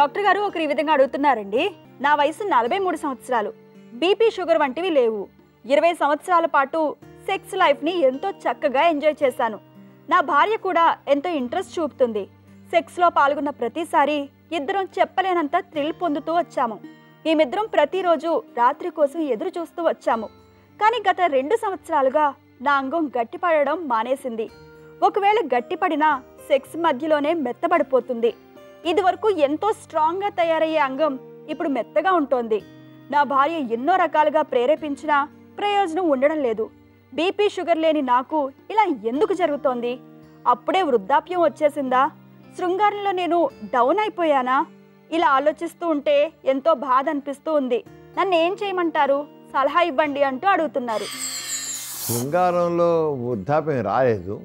Doctor గారు ఒకరు ఈ విధంగా అడుగుతున్నారండి. నా వయసు 43 సంవత్సరాలు. బీపీ, షుగర్ వంటివి లేవు. 20 సంవత్సరాల పాటు సెక్స్ లైఫ్ని ఎంతో చక్కగా ఎంజాయ్ చేశాను. నా భార్య కూడా ఎంతో ఇంట్రెస్ట్ చూపుతుంది. సెక్స్లో పాల్గొన్న ప్రతిసారి ఇద్దరం చెప్పలేనంత థ్రిల్ పొందుతూ వచ్చాము. మేమిద్దరం ప్రతిరోజు రాత్రి కోసం ఎదురు చూస్తూ వచ్చాము. కానీ గత 2 సంవత్సరాలుగా నా అంగం గట్టిపడడం మానేసింది. ఒకవేళ గట్టిపడినా సెక్స్ మధ్యలోనే మెత్తబడిపోతుంది. ఇదివరకు ఎంతో స్ట్రాంగ్గా తయారయ్యే అంగం ఇప్పుడు మెత్తగా ఉంటోంది. నా భార్య ఎన్నో రకాలుగా ప్రేరేపించినా ప్రయోజనం ఉండడం లేదు. బీపీ, షుగర్ లేని నాకు ఇలా ఎందుకు జరుగుతోంది? అప్పుడే వృద్ధాప్యం వచ్చేసిందా? శృంగారంలో నేను డౌన్ అయిపోయానా? ఇలా ఆలోచిస్తూ ఉంటే ఎంతో బాధ అనిపిస్తూ ఉంది. నన్ను ఏం చేయమంటారు? సలహా ఇవ్వండి అంటూ అడుగుతున్నారు. శృంగారంలో వృద్ధాప్యం రాలేదు.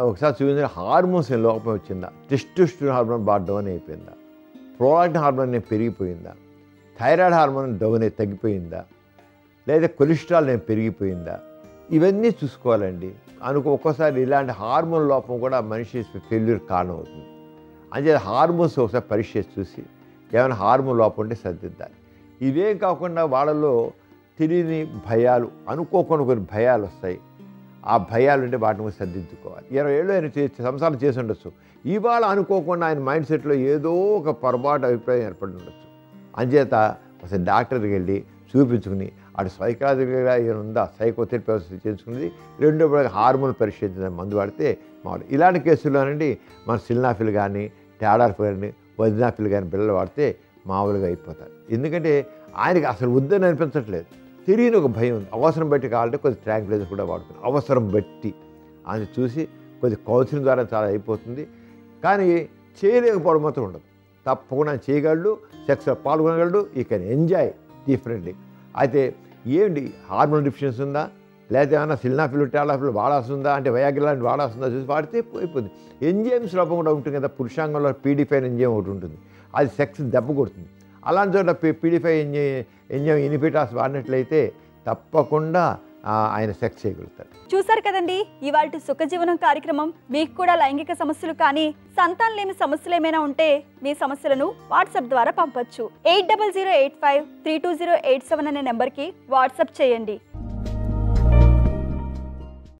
ఒకసారి చూపించిన హార్మోన్స్ లోపం వచ్చిందా, టెస్టోస్టెరాన్ హార్మోన్ బాగా డౌన్ అయిపోయిందా, ప్రోలాక్టిన్ హార్మోన్ పెరిగిపోయిందా, థైరాయిడ్ హార్మోన్ డౌన్ తగ్గిపోయిందా, లేదా కొలెస్ట్రాల్ పెరిగిపోయిందా, ఇవన్నీ చూసుకోవాలండి. ఒక్కోసారి ఇలాంటి హార్మోన్ లోపం కూడా మనిషి ఫెయిల్యూర్ కారణం అవుతుంది. అంతే హార్మోన్స్ ఒకసారి పరీక్ష చేసి చూసి ఏమైనా హార్మోన్ లోపం ఉంటే సర్దిద్దాలి. ఇవేం కాకుండా వాళ్ళలో తెలియని భయాలు, అనుకోకుండా కొన్ని భయాలు వస్తాయి. ఆ భయాలు ఉంటే వాటిని సర్దిద్దుకోవాలి. 20 ఏళ్ళు ఆయన సంసారం చేసి ఉండొచ్చు. ఇవాళ అనుకోకుండా ఆయన మైండ్ సెట్లో ఏదో ఒక పొరపాటు అభిప్రాయం ఏర్పడి ఉండొచ్చు. అంచేత అసలు డాక్టర్కి వెళ్ళి చూపించుకుని అటు సైకాలజికల్గా ఏముందా సైకోథెరపీ చేసుకునేది, రెండో హార్మోన్ పరీక్షించిన మందు వాడితే మామూలు. ఇలాంటి కేసుల్లోనండి మన సిల్నాఫిల్ కానీ, టాడార్ఫిల్ కానీ, వదినాఫిల్ కానీ పిల్లలు వాడితే మామూలుగా అయిపోతారు. ఎందుకంటే ఆయనకి అసలు వద్దని అనిపించట్లేదు, తెలియని ఒక భయం ఉంది. అవసరం బట్టి కావాలంటే కొద్ది ట్రాంక్లైజర్ కూడా వాడుతున్నాం, అవసరం బట్టి అని చూసి కొద్ది కౌన్సిలింగ్ ద్వారా చాలా అయిపోతుంది. కానీ చేయలేకపోవడం మాత్రం ఉండదు. తప్పకుండా చేయగలడు, సెక్స్లో పాల్గొనగలడు, ఈ కెన్ ఎంజాయ్ డిఫరెంట్లీ. అయితే ఏంటి హార్మోన్ డిఫిషియన్సీ ఉందా, లేకపోతే ఏమైనా సిల్నాఫిల్, టాడార్ఫిల్ వాడాల్సి ఉందా అంటే వయాగ్రా లాంటి వాడాల్సి ఉందా చూసి వాడితే అయిపోతుంది. ఎంజైమ్స్ లోపం కూడా ఉంటుంది కదా, పురుషాంగంలో పీడిఫైన్ ఎంజైమ్ ఒకటి ఉంటుంది, అది సెక్స్ దెబ్బ కొడుతుంది. అలాంటి చోట్ల పీడిఫై ఎంజైమ్ ఇనిపిటాస్ వాడినట్లయితే తప్పకుండా ఆయన సెక్స్ చేయగలుగుతారు. చూసారు కదండి ఇవాల్టి సుఖజీవనం కార్యక్రమం. మీకు కూడా లైంగిక సమస్యలు కానీ సంతానలేమి సమస్యలు ఏమైనా ఉంటే మీ సమస్యలను వాట్సాప్ ద్వారా పంపొచ్చు. 8008532087 అనే నెంబర్కి వాట్సాప్ చేయండి.